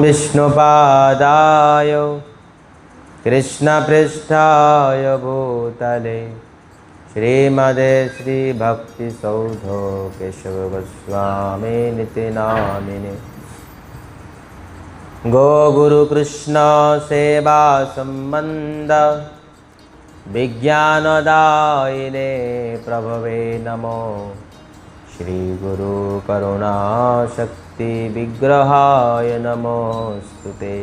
विष्णुपादाय कृष्णपृष्ठाय भूतले श्रीमदे श्रीभक्तिसौधो केशवगोस्वामिनिति नामिने गोगुरुकृष्ण सेवा संबंध विज्ञानदायिने प्रभवे नमो श्री गुरु करुणा शक्ति विग्रहाय नमोस्तुते।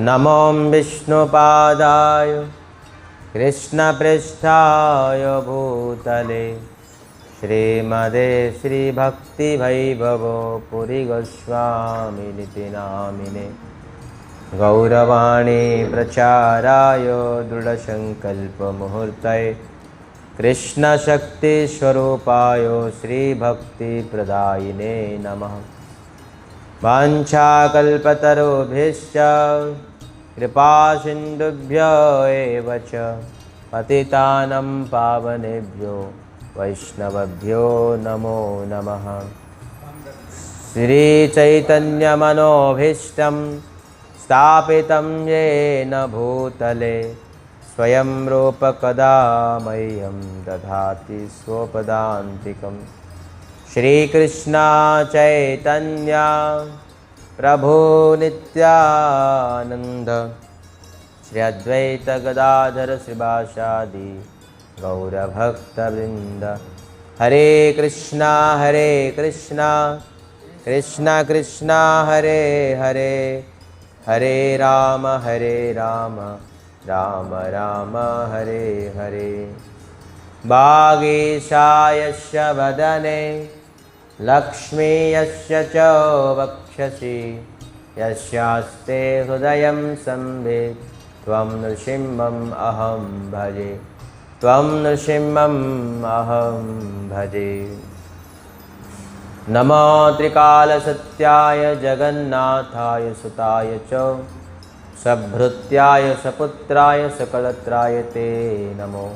नमो विष्णुपादाय कृष्णपृष्ठाय भूतले श्रीमदे श्रीभक्तिवैभवो पुरी गोस्वामिनिति नामिने गौरवाणी प्रचाराय दृढसंकल्पमुहूर्तये कृष्णशक्तिस्वरूपाय श्रीभक्तिप्रदायिने नमः। वाञ्छाकल्पतरुभ्यश्च कृपासिन्धुभ्यो एव च पतितानं पावनेभ्यो वैष्णवभ्यो नमो नमः। श्रीचैतन्यमनोभीष्टं स्थापितं येन भूतले स्वयं रूप कदा मह्यं दधाति स्वपदान्तिकं। श्रीकृष्ण चैतन्य प्रभु नित्यानंद श्री अद्वैत गदाधर श्रीवासादि गौरभक्तवृंद। हरे कृष्णा कृष्णा कृष्णा हरे हरे, हरे राम राम राम हरे हरे। वागीशायस्य वदने लक्ष्मी यस्य च वक्षसि यस्यास्ते हृदयं संवित् त्वं नृसिंहम् अहं भजे, त्वं नृसिंहम् अहं भजे। नमो त्रिकालसत्याय जगन्नाथाय सुताय च सभृत्याय सपुत्राय सकलत्राय ते नमो।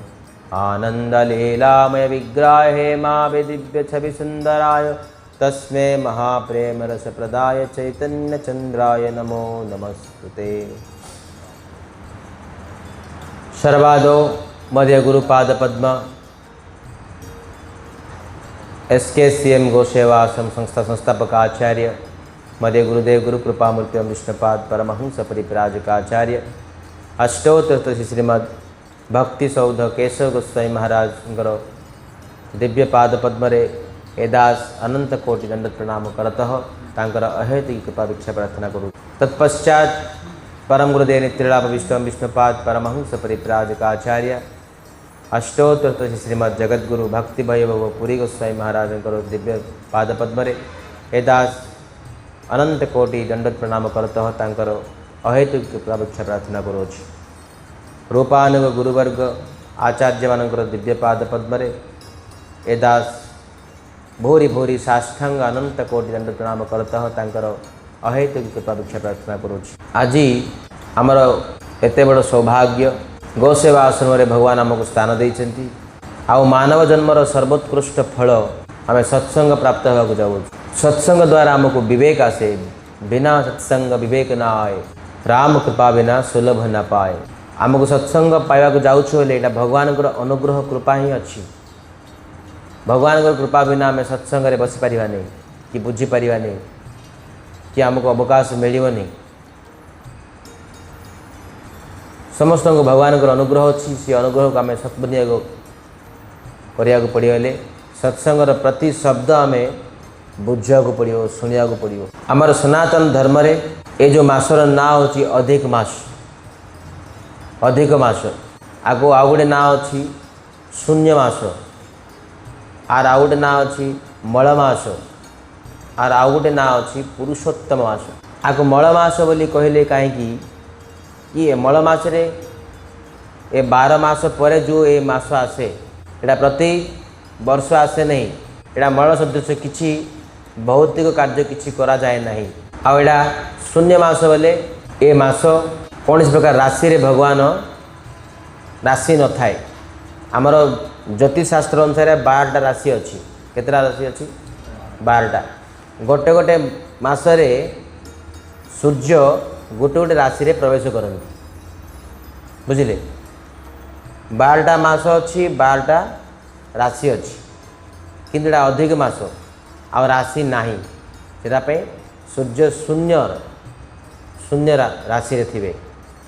आनंदलीलामय विग्रहे मावे दिव्य छवि सुंदराय तस्मै महाप्रेम रसप्रदाय चैतन्य चंद्राय नमो नमस्ते। सर्वादो मध्य गुरुपाद पद्म SKCM गोसेवा आश्रम संस्था संस्थापक आचार्य मध्य गुरुदेव गुरु कृपामूर्ति विष्णुपाद परमहंस परिप्राजकाचार्य अष्टोत्तर श्रीमद भक्ति सौध केशव गोस्वामी महाराज दिव्य पाद पद्मरे एदास अनंत कोटि दंड प्रणाम करतः तांकर अहेतुक कृपा भिक्षा प्रार्थना करूँ। तत्पश्चात परम गुरुदेव नित्रिलाभ विष्णुपाद परमहंस परिप्राजकाचार्य अष्टोत्तर श्रीमद जगद्गुरु भक्ति वैभव पुरी गोस्वामी महाराज दिव्य पाद पद्मरे एदास अनंत कोटि दंड प्रणाम करतः तांकर अहेतुक कृपा भिक्षा प्रार्थना करूँ। रूपानुग गुरुवर्ग आचार्य मानकर दिव्य पाद पद्मरे एदास भूरी भूरी साष्टांग अनंत कोटि दंड प्रणाम करतः तांकर अहेतुक कृपा भिक्षा प्रार्थना करूँ। आज आमर एते बड़ सौभाग्य गोसेवा आश्रम भगवान आमको स्थान देइछन्ति। आउ मानव जन्मर सर्वोत्कृष्ट फल आम सत्संग प्राप्त होगा जाऊँ। सत्संग द्वारा आमको विवेक आसे, बिना सत्संग विवेक न आए, राम कृपा बिना सुलभ न पाए। आमको सत्संग पाइबा जाऊँ यहाँ भगवान अनुग्रह कृपा ही अच्छी। भगवान कृपा बिना आम सत्संग बसीपार नहीं कि बुझीपार नहीं कि आमको अवकाश मिलनी। समस्त को भगवान अनुग्रह अच्छी, सी अनुग्रह को आम सद्विनियोग करा पड़े। सत्संग प्रति शब्द आम बुझा पड़ो, शुणा पड़ो। आमर सनातन धर्म रे ये जो मासर ना होची अधिक मास, अधिक मास आगो आउ गोटे ना अच्छी शून्य मास, आर आउ गोटे ना अच्छी मल मास, आर आउ गोटे ना अच्छी पुरुषोत्तम मास। आगो मल मास बोली कहले कहीं ये मल मास रे ए 12 मास पर जो ये मास आसे एटा प्रति वर्ष आसे नहीं। एटा मल सदृश किसी भौतिक कार्य किसी करा जाए नहीं। आड़ा शून्य मास बोले ए मास कौन प्रकार राशि रे भगवान राशि न थाए। आमर ज्योतिषशास्त्र अनुसार 12टा राशि अच्छी। केतटा राशि अच्छी? 12टा। गोटे गोटे मासरे सूर्य गोटे गोटे राशि रे प्रवेश करते बुझिले 12टा मास अच्छी 12टा राशि अच्छी किंतु अधिक मास आ राशि नाही से सूर्य शून्य राशि रे थिबे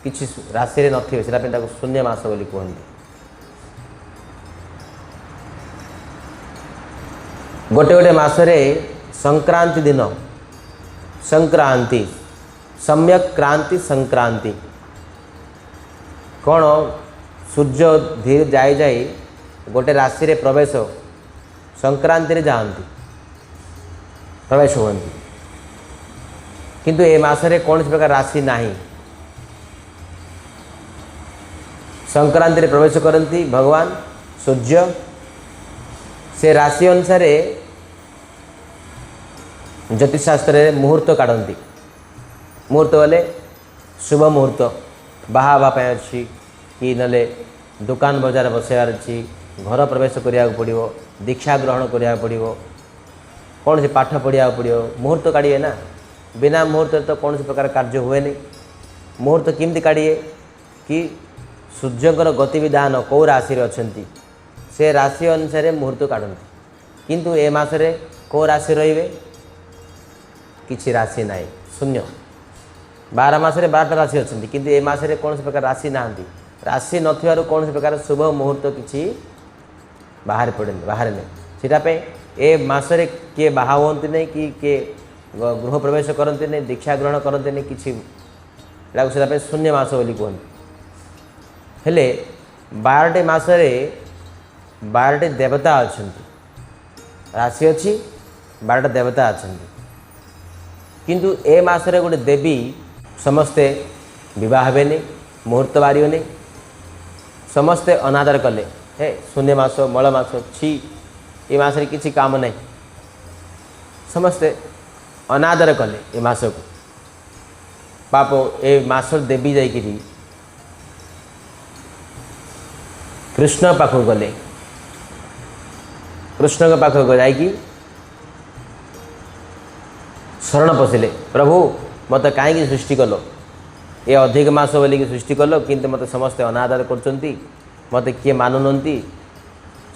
किछि राशि रे नथिबे से शून्य मास बोली कहते गोटे गोटे मसरे संक्रांति दिन संक्रांति सम्यक क्रांति संक्रांति कौन सूर्य धीरे जाई जाई गोटे राशि रे प्रवेश संक्रांति रे जाती प्रवेश होती किंतु ए मासरे कौन प्रकार राशि नहीं संक्रांति रे प्रवेश करती भगवान सूर्य से राशि अनुसार ज्योतिषशास्त्र मुहूर्त काढ़ती मुहूर्त बोले शुभ मुहूर्त बाहावाई अच्छी कि नले दुकान बजार बसार अच्छी घर प्रवेश करा पड़ो दीक्षा ग्रहण करा पड़ो कौन से पाठ पढ़ा पड़ो मुहूर्त काढ़िए ना बिना मुहूर्त तो कौन से प्रकार कार्य हुए नहीं मुहूर्त किमती काढ़िए कि सूर्यंकर गतिविधान कौ राशि अच्छी से राशि अनुसार मुहूर्त काढ़ती किंतु ए मासरे कौ राशि रे किसी राशि ना शून्य 12 मासरे 12टा राशि अच्छी किंतु ए मासरे कौन से प्रकार राशि ना राशि नथिबारु कौन से प्रकार शुभ मुहूर्त किसी बाहर पड़े बाहर नहीं सीटापे ए मासरे किए बाहा हुंती नहीं कि किए गृह प्रवेश करते नहीं दीक्षा ग्रहण करते नहीं किसी शून्य मास बोली कहते हेले 12टे मासरे 12टे देवता अच्छा राशि अच्छी 12टा देवता अच्छा किंतु ए मासरे गोटे देवी समस्ते विवाह हेनी मुहूर्त बाहर समस्ते अनादर कले हे शून्य मास मल मास छी ये मासरे किसी काम नहीं समस्ते अनादर कले ए मास को पाप ए मास देवी जाइकिरी कृष्ण पाखक गले कृष्ण के पाखक जाइकी शरण पशिले प्रभु मत कहीं सृष्टि कल ये अधिक मास बोलिकी सृष्टि कल किंतु मत समस्ते अनादर करचंती मत किए मानुनंती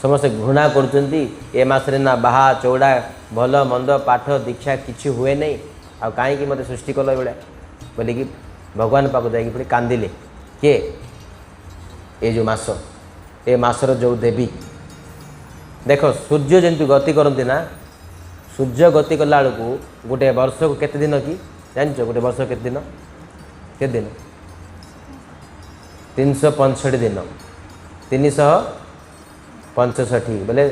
समस्ते घृणा करचंती ए मासरे ना बाहा चौड़ा भल मंद पाठ दीक्षा किछि हुए नहीं आ कहीं मत सृष्टि कल ये बोलिकी भगवान पाक जाइए पुणी कांदिले किए ये जो मास ए मासर जो देवी देख सूर्य जंतु गति करती ना सूर्य गति कला बेलू गोटे वर्ष को केते दिन कि जान गोटे वर्ष के दिन 365 दिन 365 बोले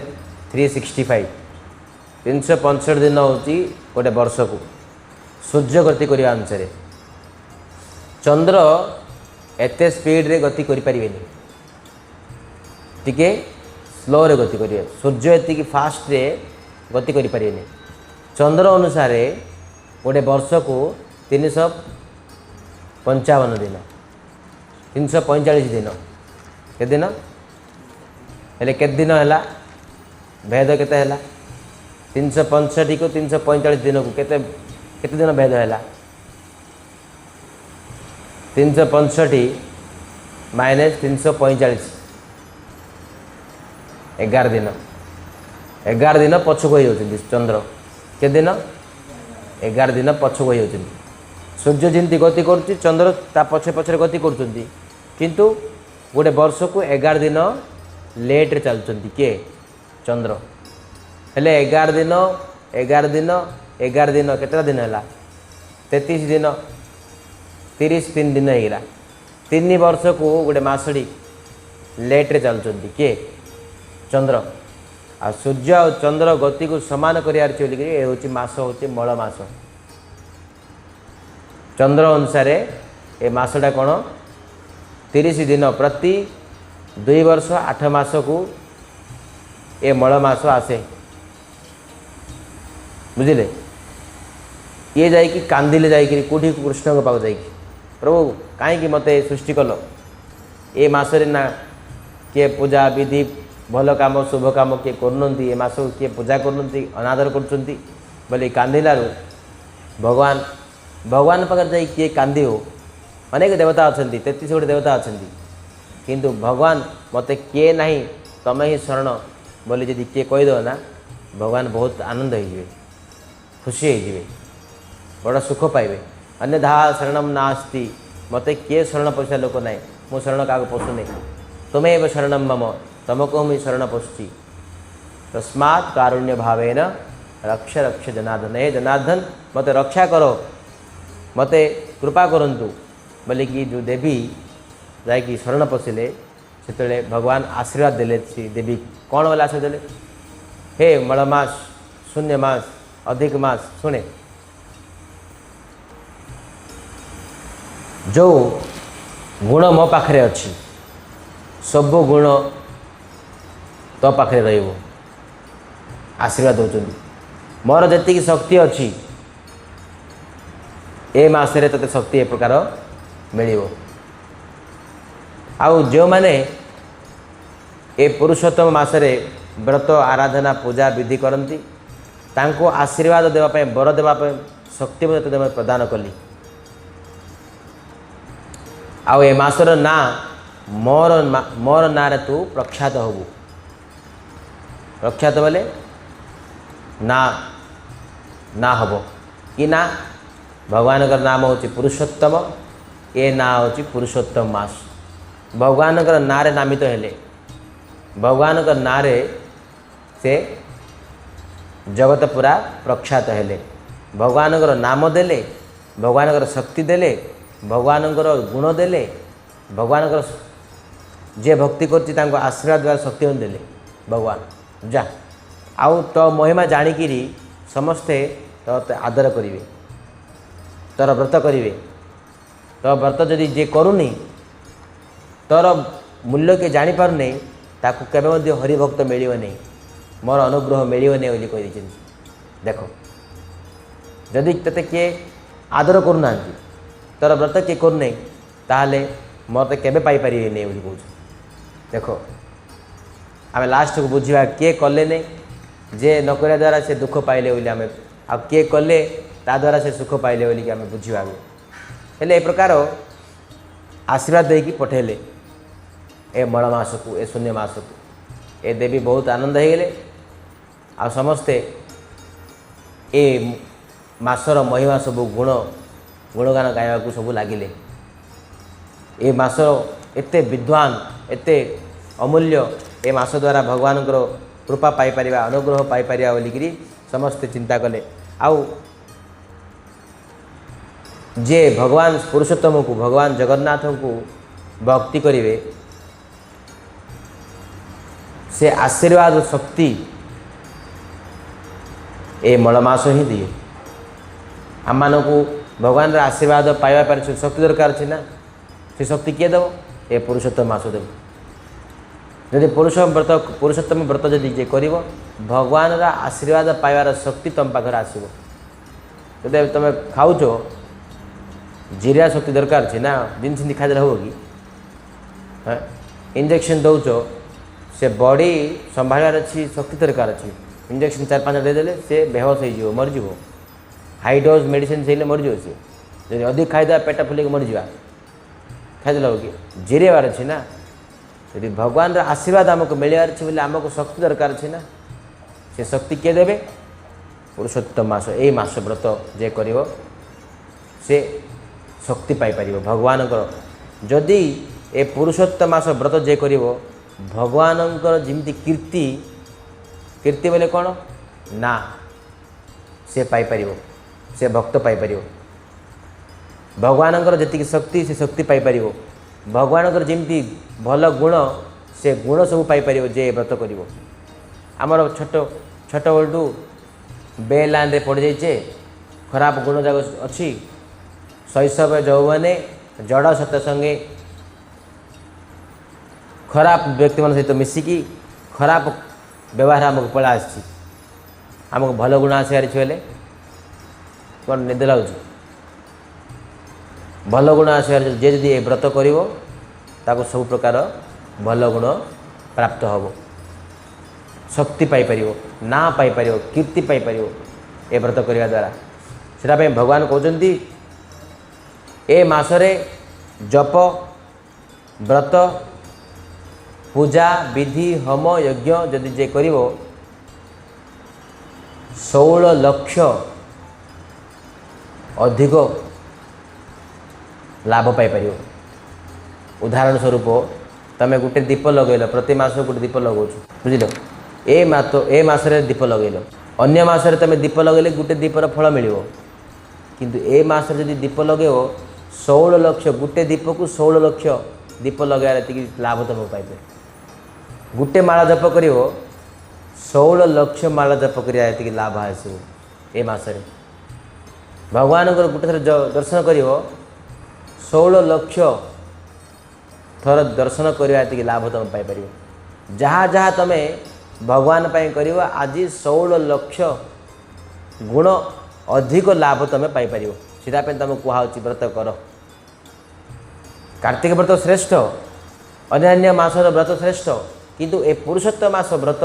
365 365 दिन हूँ गोटे वर्ष को सूर्य गति करने अनुसार चंद्र एते स्पीड रे गति करें टिके स्लो रे गति करेंगे सूर्य एति फास्ट रे गति करें चंद्र अनुसार गोटे वर्ष को 355 दिन 345 दिन के दिन हेले के दिन है भेद केते है 365 को 345 दिन को केते दिन भेद है 365 माइनस 345 11 दिन पछक हो चंद्र के दिन 11 दिन पछक हो सूर्य जमी गति कर चंद्र ता पछे पछे गति किंतु गोटे वर्ष को 11 दिन लेट रे चलुंट किए चंद्र हेले 11 दिन 11 दिन 11 दिन केतटा दिन है 33 दिन 33 दिन होगा 3 वर्ष को गोटे मासड़ी लेट रे चलुंट किए चंद्र आ सूर्य और चंद्र गति को समान कर मास हूँ मल मास चंद्र अनुसार ए मासटा कौन 30 दिन प्रति 2 वर्ष 8 मास को ए मल मास आसे बुझिले ये जाइकी कांदिले जाइकी कौटी कृष्ण पाक जाइकी प्रभु कहीं मत सृष्टि कल ए मासरे ना किए पूजा विधि भल काम शुभ काम किए करूँ ए मास किए पूजा करूँ अनादर करुँच बोली कांदिलारू भगवान भगवान पाखे जाई किए कांदी अनेक देवता अच्छा 33 गोटे देवता अच्छा किंतु भगवान मते किए नहीं तमें ही शरण बोली यदि किए कहीदेव ना भगवान बहुत आनंद हो खुशी हो बड़ सुख पाइबे। अन्यथा शरणम नास्ति मते किए शरण पशा लोक ना मु शरण क्या पशुनी तुम्हें शरणम मम तुमको मुझे शरण पशुची तस्मात् कारुण्य भावेन रक्ष रक्ष जनार्दन हे जनार्दन मते रक्षा करो मते कृपा करंतु बोलिकी जो देवी जाकि शरण पशिले से भगवान आशीर्वाद देले देवी कौन वाला आशीर्वाद देले हे मलमास शून्य मास अधिक मास शुणे जो गुण मो पाखरे अच्छी सब गुण तो पाखरे रहिबो आशीर्वाद होचंदी मोर जति शक्ति अच्छी ए मासरे तते शक्ति ए प्रकार मिलिबो आउ जो माने ए पुरुषोत्तम मासरे व्रत आराधना पूजा विधि करती तांको आशीर्वाद देवाई बर देवाई शक्ति मैं प्रदान कली आउ ए मासर ना मोर मोर ना रे तू प्रख्यात हबू प्रख्यात बोले ना ना हब कि ना भगवान का नाम हूँ पुरुषोत्तम ए ना हूँ पुरुषोत्तम मास भगवान ना रे नामित हेले भगवान का ना रे से जगत पूरा प्रख्यात हेले भगवान नाम देले भगवान शक्ति देले भगवान गुण देले भगवान जे भक्ति करछि तांको आशीर्वाद द्वारा शक्ति देले भगवान जा आउ तो महिमा जाणिकी समस्ते तो आदर करेंगे तोर व्रत करेंगे तो व्रत जदि जे करूनी तोर मूल्य के जापर नहीं ताकू केवे हरिभक्त मिलियो नहीं मोर अनुग्रह मिलियो नहीं बोली कही देख जदि ते किए आदर करूना तोर व्रत किए करूना ताहले मत केवे पाइपर नहीं बोली कह देख आम लास्ट को बुझा किए कले नहीं जे नकरिया द्वारा से दुख पाइले बोली आम आ किए कले ता द्वारा से सुख पाइले बोली आम बुझा हेले ए प्रकार आशीर्वाद देकी पठेले ए मलमास को ए शून्य मास को ए देवी बहुत आनंद हो गले आ समस्ते ए मासर महिमा सब गुण गुणगान गायक सब लगिले ए मासर एते विद्वान एते अमूल्य ए मास द्वारा भगवान कृपा पाइपर अनुग्रह पाइपर बोलिकी समस्ते चिंता कले आउ जे भगवान पुरुषोत्तम को भगवान जगन्नाथ को भक्ति करेंगे से आशीर्वाद शक्ति ए मलमास ही दिए आम मान को भगवान आशीर्वाद पाइबा पर शक्ति दरकार अच्छे ना से शक्ति किए देव ए पुरुषोत्तम मास देव जदि पुरुषोत्तम व्रत जदि जे कर भगवान आशीर्वाद पाइबार शक्ति तुम पाखे आसो जब तुम खाऊच जीरा शक्ति दरकार अच्छे ना दिन सिंधी खादे हो कि हाँ इंजेक्शन दौच से बॉडी संभाल अच्छी शक्ति दरकार अच्छी इंजेक्शन 4-5 देदेले से बेहोश हो मरज हाई डोज मेडिसिन से मरज सी जब अधिक खाईदे पेट फुल मरजा खाईदे हो कि जीरेबार अच्छे ना यदि भगवान आशीर्वाद आमको मिलवार अच्छे बोले आमको शक्ति दरकार अच्छे ना से शक्ति किए देवे पुरुषोत्तम मास यही मास व्रत जे कर से शक्ति पाइपर भगवान जदि ए पुरुषोत्तम मास व्रत जे कर भगवान जमी कीर्ति कीर्ति बोले कौन ना से पाइपर से भक्त पाइपर भगवान जी शक्ति से शक्ति पाइपर भगवान जमी भल गुण से गुण सब पाइपर जे व्रत कर आमर छोट छोट बल्टू बे लाइन पड़ जाइए खराब गुण जाक अच्छी शैशव यौवने जड़ सत संगे खराब व्यक्ति मान सहित मिसिकी खराब व्यवहार आमको पड़ा आमको भल गुण आसार छे कौन निद लगे भल गुण आसार जे जदि व्रत कर सब प्रकार भल गुण प्राप्त हम शक्ति पाइपर ना पाइपर कीर्ति पाइपर ए व्रत करने द्वारा से भगवान कहते ए मासरे जप व्रत पूजा विधि होम यज्ञ जदि जे करिवो 16 लक्ष अधिक लाभ पाई परियो। उदाहरण स्वरूप तमें गोटे दीप लगेल प्रति मास गोटे दीप लगौछ बुझिल ए मासरे दीप लगेल अन्य मासरे तमें दीप लगेले गोटे दीपर फल मिलिवो किंतु ए मासरे जदि दीप लगेओ 16 लक्ष गोटे दीप को 16 लक्ष दीप लगार एति लाभ तुम पाइबे। गोटे माला जप करिवो 16 लक्ष माला जप करिया एति लाभ आसो ए मासरे। भगवान को गोटे थर दर्शन करिवो 16 लक्ष थर दर्शन करवा एति लाभ तुम पाई परियो। जहाँ जहाँ तमें भगवान पाई करिवो आज 16 लक्ष गुण अधिक लाभ तुम पाई परियो। सीधा पे तुम कहुच्छी व्रत कर। कार्तिक व्रत श्रेष्ठ अन्य मासर व्रत श्रेष्ठ किंतु ए पुरुषोत्तम मास व्रत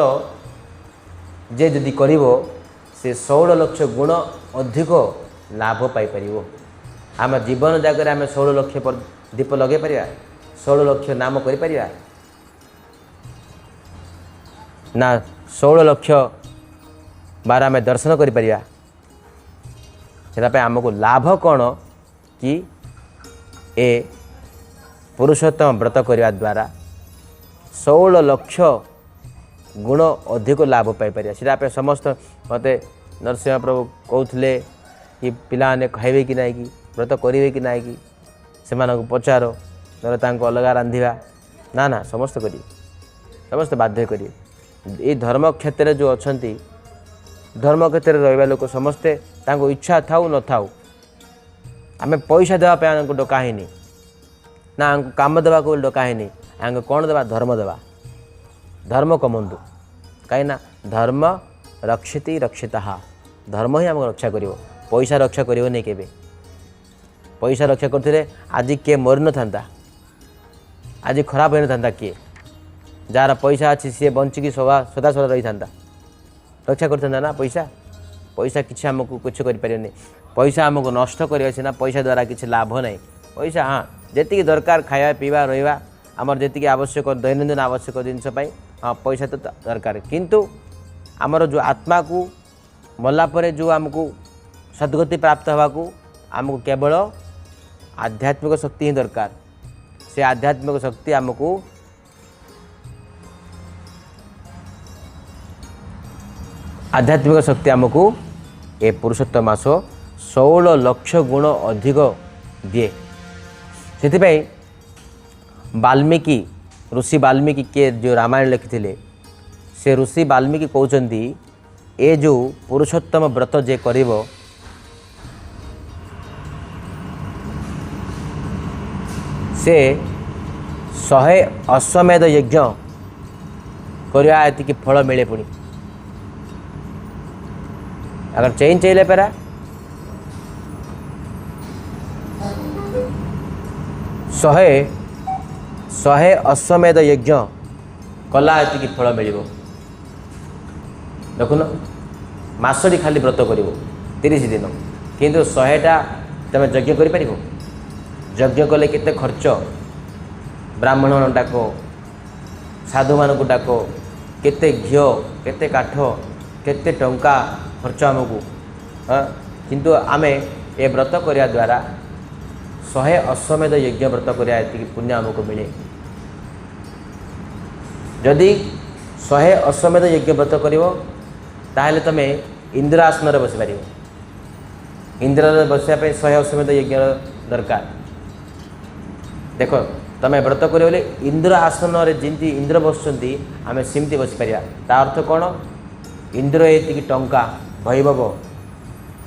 जे जदि करिवो से 16 लक्ष गुण अधिक लाभ पाई परिवो। आम जीवन जाकर आम 16 लक्ष पर दीप लगे परिया 16 लक्ष नाम करि परिया ना 16 लक्ष बार आम दर्शन करि परिया। आमको लाभ कौन कि ए पुरुषोत्तम व्रत करने द्वारा 16 लक्ष गुण अधिक लाभ पाई। सीधा समस्त मत नरसिंह प्रभु कहते कि पिलाने खाइबे कि ना कि व्रत करेंगे कि ना कि से पचार ना अलग रांधिबा ना ना समस्त करिए समस्त बाध्य करिए। ये धर्म क्षेत्र जो अच्छा धर्म क्षेत्र रहा लोक समस्ते तांको इच्छा थाउ न थाउ आम पैसा देवाई डकाहीनी ना आमको कम देवा को डकाहीनी आम कौन देवा धर्म देवा धर्म कमंदु कहीं धर्म रक्षति रक्षिता धर्म ही आमको रक्षा कर पैसा रक्षा कर नहीं केबे। पैसा रक्षा करते आज किए मरी न था आज खराब हो न था किए जार पैसा अच्छी सी बंचिकी सदा सदा रही था रक्षा करता ना पैसा पैसा किसी आमको कुछ करें पैसा आमको नष्ट कर सीना पैसा द्वारा किसी लाभ ना पैसा हाँ जी दरकार खाया पीवा रहा आमर जी आवश्यक दैनंदिन आवश्यक जिनपाई हाँ पैसा तो दरकार किंतु आमर जो आत्मा को मलापर जो आमको सद्गति प्राप्त हवा को आमको केवल आध्यात्मिक शक्ति ही दरकार। से आध्यात्मिक शक्ति आमको आध्यात्मिक शक्ति आमको ए पुरुषोत्तम मास 16 लक्ष गुण अधिक दिए। से वाल्मीकि ऋषि वाल्मीकि के जो रामायण लिखिथिले से ऋषि वाल्मीकि कहते ए जो पुरुषोत्तम व्रत जे करिवो से 100 अश्वमेध यज्ञ करवा एति फल मिले पुणी अगर चेन चले पेरा 100 अश्वमेध यज्ञ कला एति फल मिल देखुन मासटी खाली व्रत कर 30 दिन किंतु 100टा तुम यज्ञ कर यज्ञ कले केते खर्च ब्राह्मण डाक साधु मानक डाक केते घिओ केते काठ केते टंका खर्च आमको हाँ किंतु आमे ए व्रत करिया द्वारा 100 अश्वमेध यज्ञ व्रत करिया एति पुण्य आमको मिले। जदि 100 अश्वमेध यज्ञ व्रत करिवो ताहले तमे इंद्र आसन रे बसि पारिवो। इंद्र रे बसिया पे 100 अश्वमेध यज्ञ दरकार। देखो तमें व्रत करियो इंद्र आसन रे जिंती इंद्र बसुंती आमे सिमती बसि पारिया। ता अर्थ कोन इंद्र एति टंका वैभव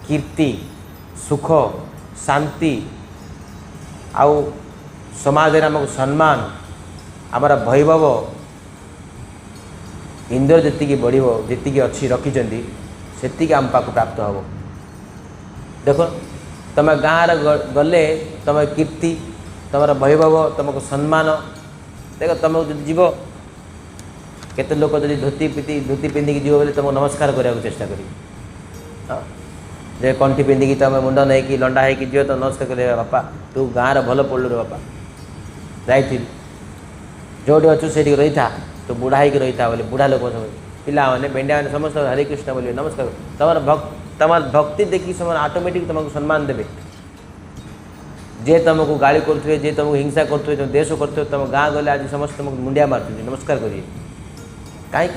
कीर्ति सुख शांति आउ समाज रे आमको सम्मान आमर वैभव इंद्र जी बढ़ो जी अच्छी रखिंट से आम पाक प्राप्त हम। देख तुम गाँव गले तुम कीर्ति तुम वैभव तुमको सम्मान देख तुम जीव केते लोक जब धोती पिंधिकी जीव बोले तुमको नमस्कार करने को चेष्टा करी जे कंठी पिंधिकी तुम मुंड नहीं कि लंडा है जीव तो नमस्कार करें बापा तू गाँव भल पड़लु रे बापा जाइल जो अच्छु से रही था तो बुढ़ा ही रही था बोले बुढ़ा लोग सब पिला मैंने बेंडिया मैंने समस्त हरे कृष्ण बोलिए नमस्कार तुम भक्ति देखी सब ऑटोमेटिक तुमको सम्मान देवे जे तुमको गाड़ी करुवे जे तुमको हिंसा करुवे तुम देश करते तुम गाँ गले आज समस्त तुमको मुंडिया मार्च नमस्कार करिए कहीं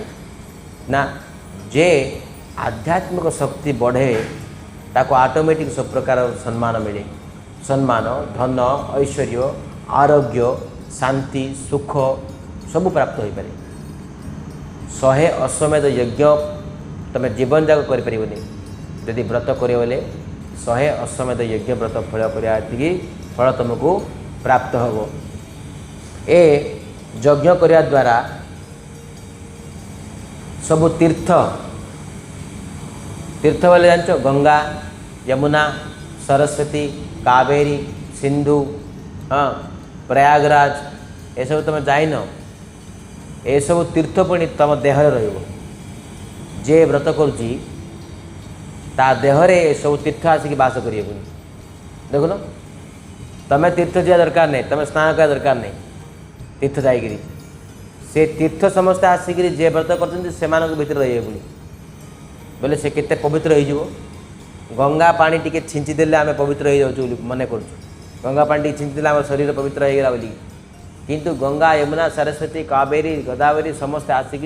ना जे आध्यात्मिक शक्ति बढ़े ताको ऑटोमेटिक सब प्रकार सम्मान मिले सम्मान धन ऐश्वर्य आरोग्य शांति सुख सब प्राप्त हो पारे 100 अश्वमेध यज्ञ तुम जीवन जाक करें जदि व्रत करे बोले 100 अश्वमेध यज्ञ व्रत फल कर फल तुमको प्राप्त हो ए यज्ञ करने द्वारा सब तीर्थ तीर्थ बोले जान गंगा यमुना सरस्वती कावेरी सिंधु हाँ प्रयागराज ये सब तुम जाइन ये सब तीर्थ पुणी तुम देह जे व्रत करुच्ची ता देहरे ये सब तीर्थ आसिक बास करिए देखुन तुम तीर्थ जा दरकार नहीं तुम स्नान करा दरकार नहीं तीर्थ जाइए से तीर्थ समस्ते आसिक जे व्रत कर भीतर रहिए पुणी बोले से केते पवित्र हो गंगा पानी टिके छिंचीदेले आम पवित्र हो जाऊँ मन कर गंगा पानी टिके छिंचीदेले आम शरीर पवित्र होगा बोली किंतु गंगा यमुना सरस्वती कावेरी गोदावरी समस्त आसिक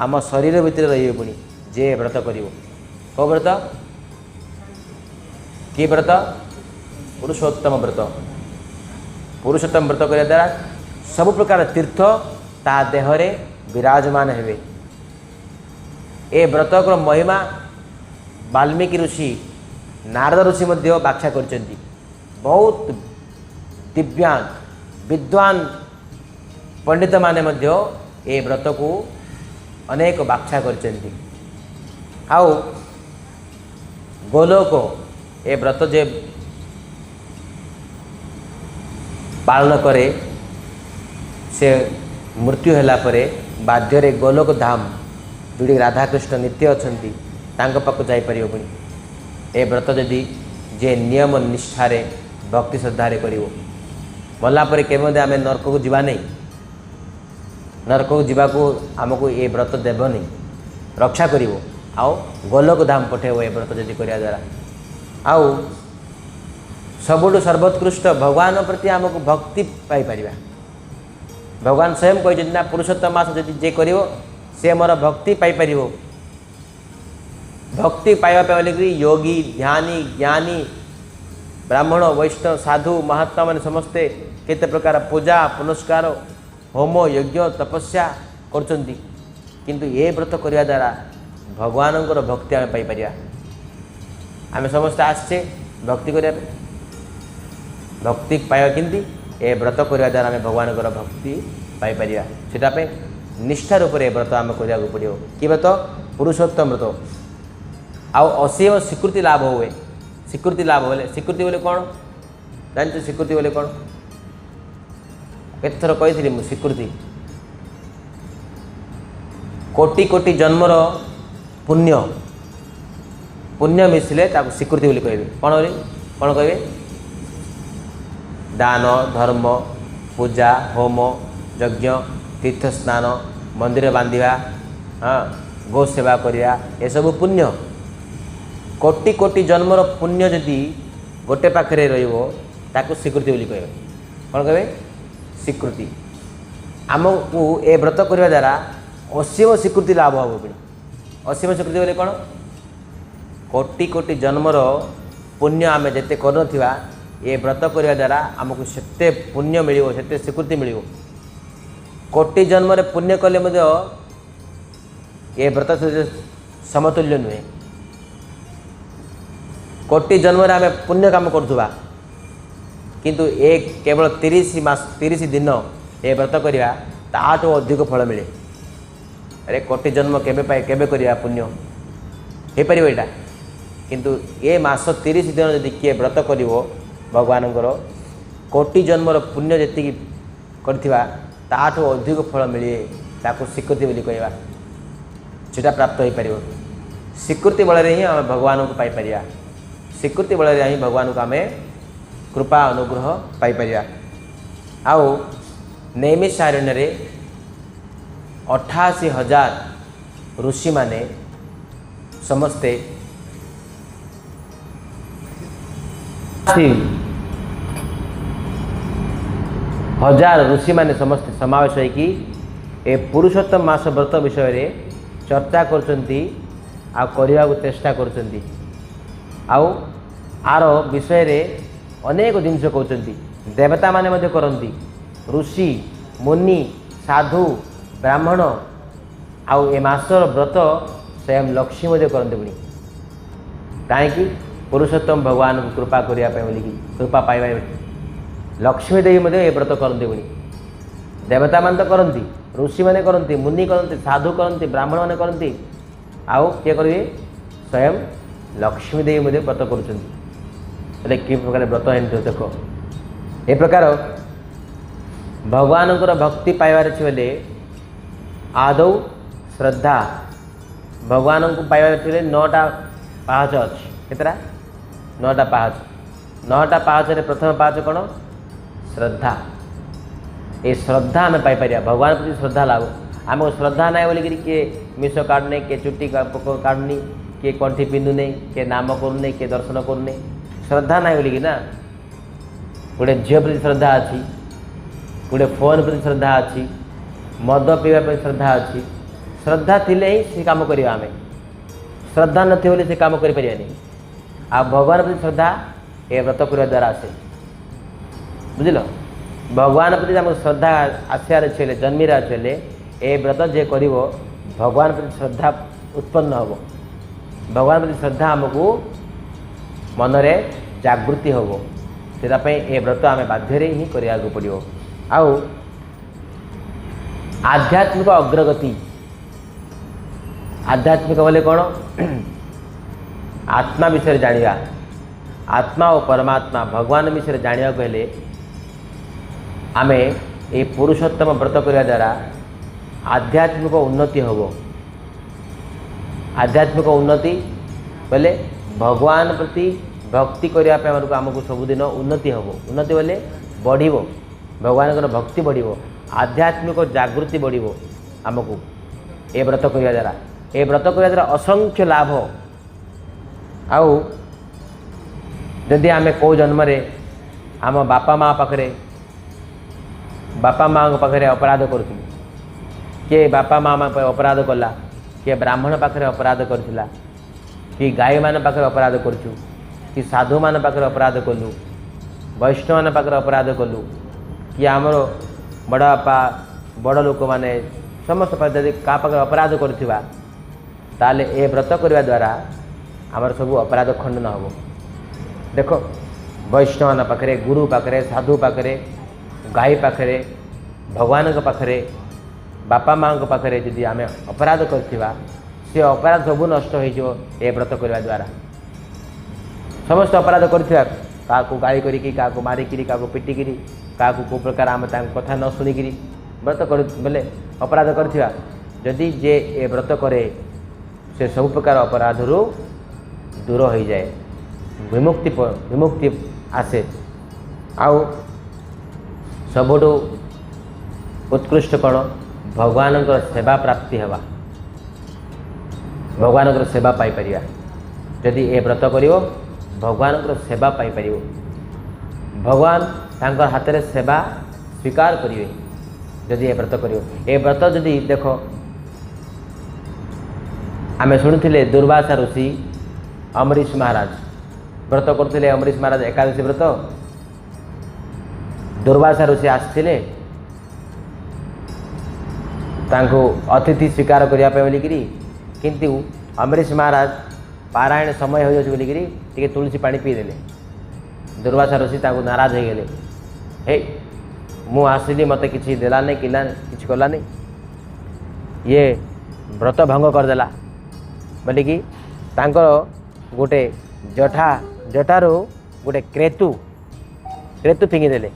आम शरीर भितर रहिए पुणी जे व्रत कर कौ व्रत कि व्रत पुरुषोत्तम व्रत पुरुषोत्तम व्रत करने द्वारा सब प्रकार तीर्थ ता देहरे विराजमान हेबे ए व्रत को महिमा वाल्मीकि ऋषि नारद ऋषि मध्य व्याख्या करचंती बहुत दिव्यान विद्वान पंडित माने मध्य ए व्रत को अनेक व्याख्या करचंती आउ गोलोक ए व्रत जे पालन करे से मृत्यु होला परे बाध्यरे गोलोक धाम जोड़ी राधाकृष्ण नित्य अछंती तांको पाखु जाई परियो पुणी ए व्रत जदि जे नियम निष्ठारे भक्ति श्रद्धारे करिवो मल्ला परे केमदे आमे नरक को जीवा नहीं नरक को जीवा को आमको ए व्रत देव नहीं रक्षा करिवो आउ गोलोक धाम पठेबो ए व्रत जदि करिया द्वारा आउ सबुठु सर्वोत्कृष्ट भगवान प्रति आमको भक्ति पाई परिबा भगवान स्वयं कहते ना पुरुषोत्तम मास जदि जे करिवो से मोर भक्ति पाई परिवो भक्ति पाइबा बोलिकी योगी ध्यानी ज्ञानी ब्राह्मण वैष्णव साधु महात्मा मैंने समस्ते केते प्रकार पूजा पुनस्कार होम यज्ञ तपस्या करचंती किंतु ये व्रत करिया द्वारा भगवानंकर भक्ति आमे पाई परिया आमे समस्त आसचे भक्ति करिया भक्ति पाइबा किंती ए व्रत करिया द्वारा आमे भगवानंकर भक्ति पाई परिया सेटा पे निष्ठा रूप से व्रत आम करा पड़ो कि व्रत पुरुषोत्तम व्रत आउ असीम स्वीकृति लाभ हुए स्वीकृति लाभ बोले स्वीकृति बोले कौन जानते स्वीकृति बोले कौन केत थर कही मुझे स्वीकृति कोटि कोटि जन्मर पुण्य पुण्य मिसले स्वीकृति बोली कहे कौन कहे दान धर्म पूजा होम यज्ञ तीर्थ स्नान मंदिर बांधिया हाँ गो सेवा करिया ये सब पुण्य कोटि कोटि जन्मर पुण्य जदि गोटे पाखे रही स्वीकृति बोली कहे कौन कहे स्वीकृति आमको ए व्रत करने द्वारा असीम स्वीकृति लाभ हम पुणी असीम स्वीकृति बोले कौन कोटि कोटि जन्मर पुण्य आम जिते कर ये व्रत करने द्वारा आमको सेते पुण्य मिल सेते स्वीकृति मिल कोटि जन्म पुण्य कले ये व्रत समतुल्य नुहे कोटि जन्म आम पुण्य काम करुवा किंतु एक केवल 30 दिन ये व्रत करिया ताठू अधिक फल मिले अरे कोटि जन्म केबे करिया पुण्य हो पार यहाँ किंतु ये मास 30 दिन यदि किए व्रत कर भगवानଙ୍କର कोटि जन्मर पुण्य जी करथिबा ताठू अधिक फल मिले ताको स्वीकृति बोली कहवा सेटा प्राप्त हो पार स्वीकृति बल ही आम भगवान को पाई परिया स्वीकृति बल ही भगवान को आम कृपा अनुग्रह पाइपर। आउ नैमिषारण्य 88,000 ऋषि माने समस्ते हजार ऋषि माने समस्ते समावेश होगी ए पुरुषोत्तम मास व्रत विषय रे चर्चा करचंती आ करिया को चेष्टा करचंती। आउ आर विषय रे अनेक जिनस कहते देवता माने मध्य करंती ऋषि मुनि साधु ब्राह्मण आउ ए मासर व्रत स्वयं लक्ष्मी मध्य करते पुणी कहीं पुरुषोत्तम भगवान को कृपा करने बोलिकी कृपा पाइबा लक्ष्मी देवी मध्य ए व्रत करते पुणी देवता मान तो करती ऋषि मैंने करती मुनि करती साधु करती ब्राह्मण मैंने करती आउ किए करेंगे स्वयं लक्ष्मी देवी मध्य व्रत करुँच कि प्रकार व्रत है देख ए प्रकार भगवान भक्ति पाइबार अच्छे बोले आदौ श्रद्धा भगवान को पाइबार अच्छे 9टा पाहच अच्छे केतरा 9टा पाहच 9टा पाहच प्रथम पाहच कौन श्रद्धा ये श्रद्धा आम पाइपर भगवान प्रति श्रद्धा लाभ आम श्रद्धा ना बोलिकी किए मिश काटुने किए चुट्टी काटुनी किए कंठी पिंधुने किए नाम करूने किए दर्शन करूने श्रद्धा ना बोलिकी ना गोटे झील प्रति श्रद्धा अच्छी गोटे फोन प्रति श्रद्धा अच्छी मद पीवा प्रति श्रद्धा अच्छी श्रद्धा थिले ही से काम करिया आमे श्रद्धा नथि बोले से काम करि परियानी आ भगवान प्रति श्रद्धा ए व्रत करने द्वारा आसे बुझल भगवान प्रति आम श्रद्धा आसार छे जन्मीर छे ए व्रत जे कर भगवान प्रति श्रद्धा उत्पन्न हम भगवान प्रति श्रद्धा आमको मनरे जागृति हम से ए व्रत आम बाध्य ही करने को पड़ो। आउ आध्यात्मिक अग्रगति आध्यात्मिक बोले कौन आत्मा विषय जानिया आत्मा और परमात्मा भगवान विषय जानिया हेले आमे ये पुरुषोत्तम व्रत करने द्वारा आध्यात्मिक उन्नति हम आध्यात्मिक उन्नति बोले भगवान प्रति भक्ति करने आमको सबुदिन उन्नति हम उन्नति बोले बढ़ भगवान भक्ति बढ़ आध्यात्मिक जागृति बढ़ आमको ये व्रत करने द्वारा ये व्रत करने द्वारा असंख्य लाभ आउ जदि आम कौ जन्म आम बापा माँ पाखे बापा माँ पाखे अपराध करूँ किए बापा माँ अपराध कला किए ब्राह्मण पाखे अपराध करथिला कि गाय मान पाखे अपराध करूँ कि साधु मान पाखे अपराध कलु वैष्णव मान पाखे अपराध कलु कि आमर बड़ बापा बड़ लोक मैंने समस्त जब क्या पाखे अपराध करुवा ताले ए व्रत करने द्वारा आमर सब अपराध खंडन हम देख वैष्णव मान पाखे गुरु पाखे साधु पाखे गाई पाखे भगवान पाखे बापा माँ पाखे जदि आम अपराध करथिबा से अपराध सब नष्ट हो व्रत करने द्वारा समस्त अपराध करथिबा क्या गाली करी क्या मारिकी क्या पिटिकी क्या को प्रकार आम कथा न शुणिकी व्रत कर बोले अपराध करथिबा जदि जे ए व्रत करे से सब प्रकार अपराध रू दूर हो जाए विमुक्ति आसे आउ सबुठु उत्कृष्ट कौन भगवान सेवा प्राप्ति हवा भगवान सेवा पाइपर जदि ए व्रत कर भगवान सेवा पाइपर भगवान तांकर हाथ में सेवा स्वीकार करेंगे जदि ए व्रत कर ए व्रत जदि देख आम शुणुले दुर्वासा ऋषि अमरीश महाराज व्रत करते अमरीश महाराज एकादशी व्रत दुर्वासा ऋषि आसते अतिथि स्वीकार करने बोलिकी किंतु अमरीश महाराज पारायण समय हो जाए बोलिकी तुलसी पानी पीदेले दुर्वासा ऋषि नाराज हो गले हे मु आसिली मत कि देला नहीं किला कि कला नहीं ये व्रत भंग करदेला बोलिकी गोटे जठारू गोटे क्रेतु फिंगिदेले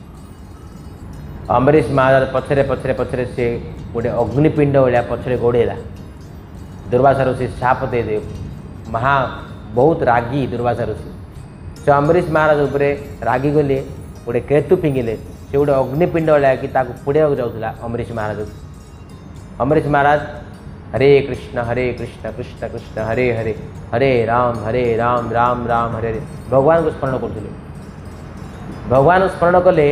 अमरीश महाराज पछरे पछरे पछरे से गोटे अग्निपिंड भाया पछरे गोड़ेला दुर्वासा ऋषि साप दे महा बहुत रागी दुर्वासा ऋषि से अम्बरीश महाराज उपरे रागी गले गोटे केतु फिंगिले से गोटे अग्निपिंड भलिया कि पोड़िया जाऊला अम्बरीश महाराज। अम्बरीश महाराज हरे कृष्ण कृष्ण कृष्ण हरे हरे हरे राम राम राम हरे हरे भगवान को स्मरण करते। भगवान स्मरण कले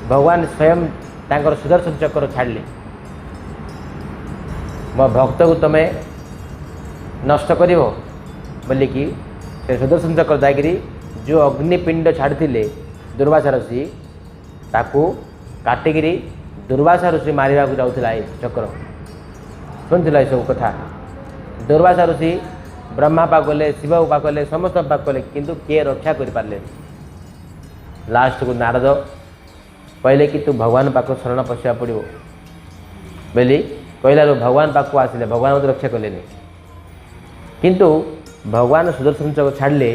भगवान स्वयं तांकर सुदर्शन चक्र छाड़ले। मो भक्त को तुम्हें नष्ट कर बोलिकी से सुदर्शन चक्र जाकि जो अग्निपिंड छाड़ी दुर्वासा ऋषि ताकू काटिकी दुर्वासा ऋषि मारिबा को जाउथला ए चक्र। शुणुला सब कथा दुर्वासा ऋषि ब्रह्मा पाक गले शिव पाक गले समस्त पाक गले किंतु किए रक्षा कर पारे। लास्ट को नारद कहले कि तू भगवान पाक शरण पशिया पड़ो बोली कहला भगवान पाक आसिले भगवान मत रक्षा कले किंतु भगवान सुदर्शन चक्र छाड़ले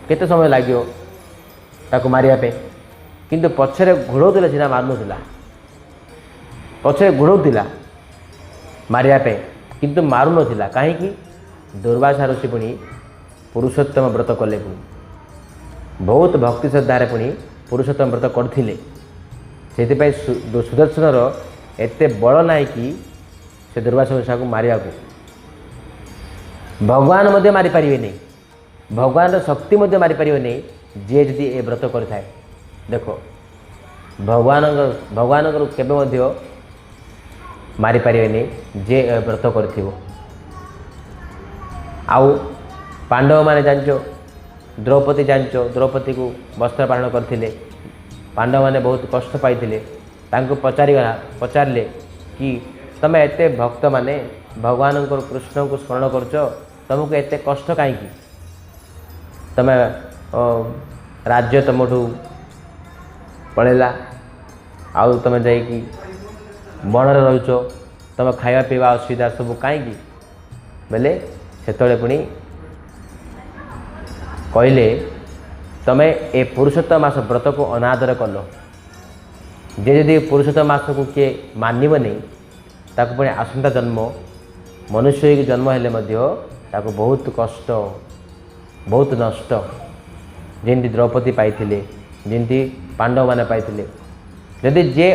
केते समय लाग्यो ताको मारिया पे किंतु पछरे घोड़ौला सीना मारुनला पछरे घोड़ौला मारिया पे किंतु मारू नथिला कहीं दुर्वासा ऋषि पुणी पुरुषोत्तम व्रत कले पुणी बहुत भक्ति श्रद्धारे पुणी पुरुषोत्तम व्रत करथिले से सुदर्शन एते बल नाई कि से दुर्वासा ऋषि को मारिया को भगवान मध्य मारी पारिबे नहीं भगवान शक्ति मध्य मारी पारिबे नहीं जे जदि ए व्रत करथाय। देखो भगवान केबे मध्य मारी पारिबे नहीं जे व्रत करथिबो। आउ पांडव माने जानचो द्रौपदी जानचो द्रौपदी को वस्त्र पारण करथिले पांडव माने बहुत कष्ट पाइथिले तांको पचारले कि तमे एते भक्त माने भगवान को कृष्ण को स्मरण करचो तुमको एते कष्ट कहीं तमे राज्य तुमठू पड़ेला आउ तुम जाइकी बणरे रहुच तुम खावा पीवा असुविधा सब कहीं बेले से पुणी कहले तमें ए पुरुषोत्तम मास व्रत को अनादर कल जे जदि पुरुषोत्तम मास को किए मानव नहीं ताको पुणी आसंता जन्म मनुष्य जन्म हेले मध्य ताको बहुत कष्ट बहुत नष्ट जेमती द्रौपदी पाइथिले जेमती पांडव माने पाइथिले यदि जे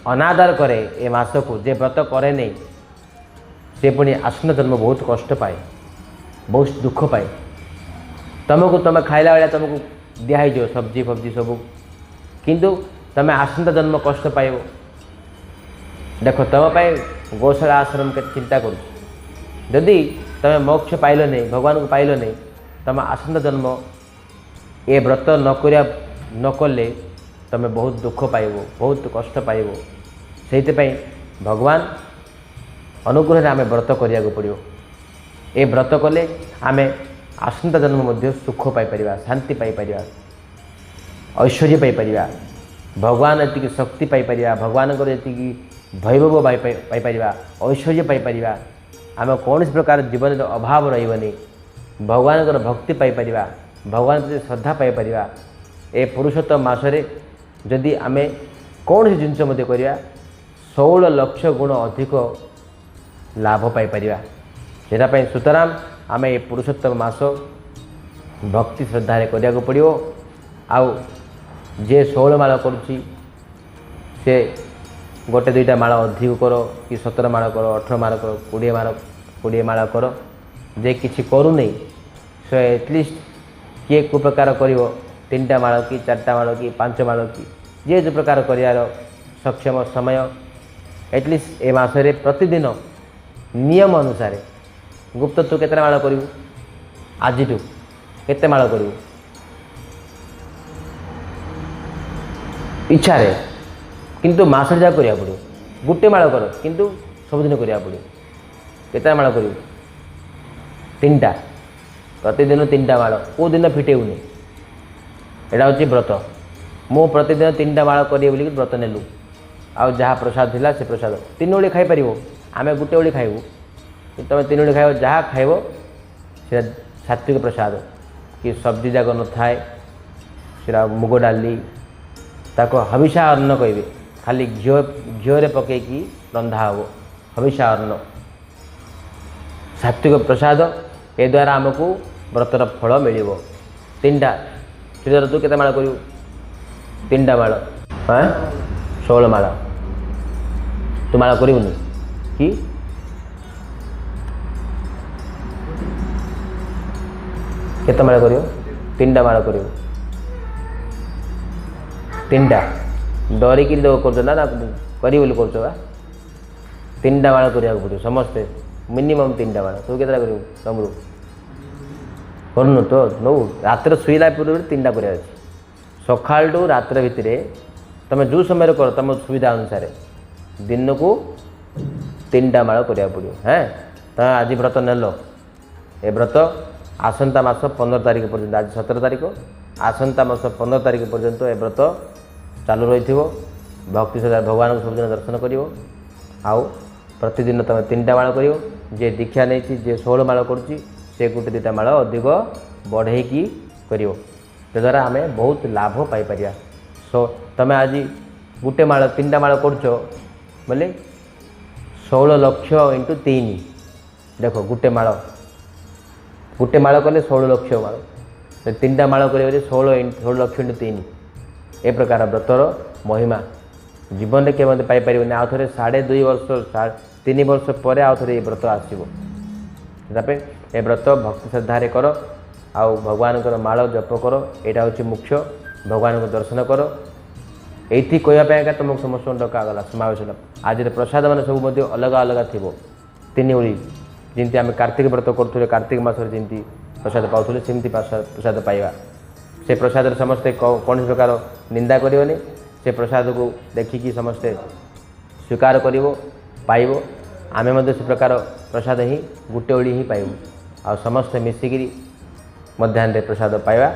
अनादर करे ए मास को जे व्रत करे नहीं से पुणी आसन्न जन्म बहुत कष्ट पाए बहुत दुख पाए तुमको तुम खाइला बेला तुमको दिखाई सब्जी फब्जी सब किंतु तुम आसंता जन्म कष्ट पाइब। देख तुम गौशाला आश्रम के चिंता करुदी तुम मोक्ष पाइल नहीं भगवान को पाइल नहीं तुम आसंता जन्म ए व्रत न कले तुम बहुत दुख पाइब बहुत कष्ट पाइब। से भगवान अनुग्रह आम व्रत करिया पड़ो ए व्रत कले आम आसंता जन्म मध्य सुख पाइपर शांति पाइपर ऐश्वर्य पाइपर भगवान ये शक्ति पाइपर भगवान जी वैभव पाइपर ऐश्वर्य पाइपर आम कौन प्रकार जीवन अभाव रही भगवान भक्ति पाइपर भगवान प्रति श्रद्धा पाइपर ए पुरुषोत्तम मासरे जदि आम कौन जिनस करवा 16 लाख गुण अधिक लाभ पाइपर से सुतराम आम ए पुरुषोत्तम मास भक्ति श्रद्धा करिया पड़ो आउ जे 16 माळ करुच्ची से गोटे दुईटा माळ अधिक कर कि 17 माळ कर 18 माळ कर 20 माळ कर जे किसी करू नहीं से एटलिस्ट किए को प्रकार कर 3टा माळ कि 4टा माळ कि 5 माळ कि जे जो प्रकार कर सक्षम समय एटलिस्ट ए मासरे प्रतिदिन नियम अनुसार गुप्त तू केते माळ करू आज केते माळ करू इच्छा रे किंतु मास जा करिया पड़ो गोटे माळ कर किंतु सबुदिन करिया पड़ो केते माळ करू 3टा प्रतिदिन 3टा माळ को दिन फिटेउनी एटा होची व्रत मो प्रतिदिन 3टा माळ करिए बोली व्रत नेलु आ जहाँ प्रसाद थिला से प्रसाद 3 ओली खाई परिवो आमे गोटे ओली खाइबू तुम 3 ओली खाइबो जहाँ खाइबो से सात्विक प्रसाद कि सब्जी जाक न थाए सेरा मुग डाली ताको हविषा अन्न कहे खाली घीओ पकईकी रंधा हे हविषा अन्न सात्विक प्रसाद ए द्वारा आमको व्रतर फल मिल तीनटा श्रीधर तू केते माळ करू तीनटा माळ हाँ 16 माळ तू माळ करूनी कि केते माळ करियो तीनटा माळ करियो तीनटा डरिकी कर ना करी बोली कर तीनटा माळ करा पड़ो समस्ते मिनिमम तीनटा माळ तू केतटा कर तमरू करनु तो नौ रात शुला पूर्व तीनटा कर सका रात भितर तुम जो समय कर तुम सुविधा अनुसार दिन को तीनटा माळ करा पड़ो हाँ तुम आज व्रत नेल ए व्रत आसंता मास 15 तारीख पर्यंत आज 17 तारीख आसंता मास 15 तारीख पर्यंत ए व्रत चालू रही भक्ति सदा भगवान को सबदिन दर्शन कर आउ प्रतिदिन तुम तीनटा माळ कर जे दीक्षा नहीं जे 16 माळ करुच्ची से गोटे दुटा माळ अधिक बढ़ेकी कर द्वारा आम बहुत लाभ पाइपर सो तुम आज गोटे माळ तीनटा माळ करछ बोले 16 लक्ष इंटू 3 देख गोटे माळ कले 16 लक्ष माळ तीनटा माळ कर 16 लक्ष इंटू 3 ए प्रकार व्रतर महिमा जीवन में केवल पाइपर आउ थे 2.5 वर्ष 3 वर्ष पर आउ थे व्रत आसो ए व्रत भक्ति श्रद्धारे कर आउ भगवान माळ जप कर यहाँ हूँ मुख्य भगवान को दर्शन कर ये कहवाई तुमको समस्त डकागला समावेश आज प्रसाद मान सब अलग अलग थी 3 ओली जमी आम कार्तिक व्रत करूँ कार्तिक मसरे जमी प्रसाद पाऊे सेमती प्रसाद पाइबा से प्रसाद समस्ते कौन प्रकार निंदा करें से प्रसाद को देखिकी समस्ते स्वीकार कर पाइब आमे से प्रकार प्रसाद ही गोटे ओली ही पाइबू आ समस्ते मिसिकी मध्याह्न प्रसाद पाइबा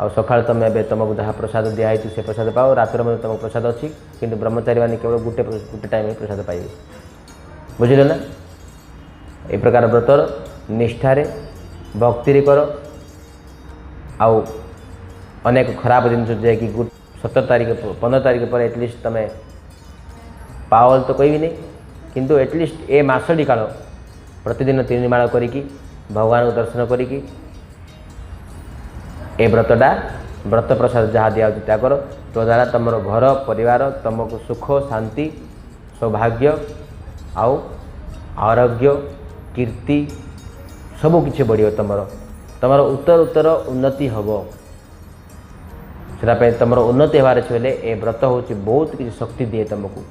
आ सका तुम ए तुमको जहाँ प्रसाद दिखाई से प्रसाद पाओ रात तुम प्रसाद अच्छी कि ब्रह्मचारी मैंने केवल गोटे टाइम ही प्रसाद पाइबे बुझे ना ए प्रकार व्रतर निष्ठारे भक्ति कर आउ अनेक खराब जिन जैकि 17 तारीख 15 तारीख पर एटलिस्ट तुम पाओ तो कह नहीं किंतु एटलिस्ट ए मसटी काल प्रतिदिन 3 माळ करिकी भगवान को दर्शन करिकी ए व्रतटा व्रत प्रसाद जहाँ दिया त्या कर तो द्वारा तुम घर परिवार तुमको सुख शांति सौभाग्य आउ आरोग्य कीर्ति सबकि बढ़ तुम उत्तर उत्तर उन्नति हम से तुम उन्नति होबार अच्छे ए व्रत हूँ बहुत किसी शक्ति दिए तुमको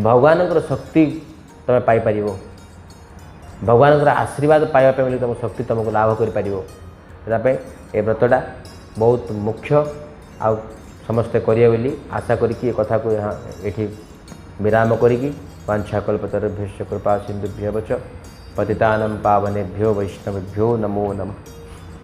भगवान शक्ति तुम पाइपर भगवान आशीर्वाद पाइबापी तुम शक्ति तुमको लाभ कर ए व्रतटा बहुत मुख्य आउ समस्ते करिए बोली आशा करी कथा को यहाँ ये विराम करी वांछाकल्पतरुभ्यश्च कृपा सिंधुभ्यश्च पतितानां पावनेभ्यो वैष्णवेभ्यो नमो नमः।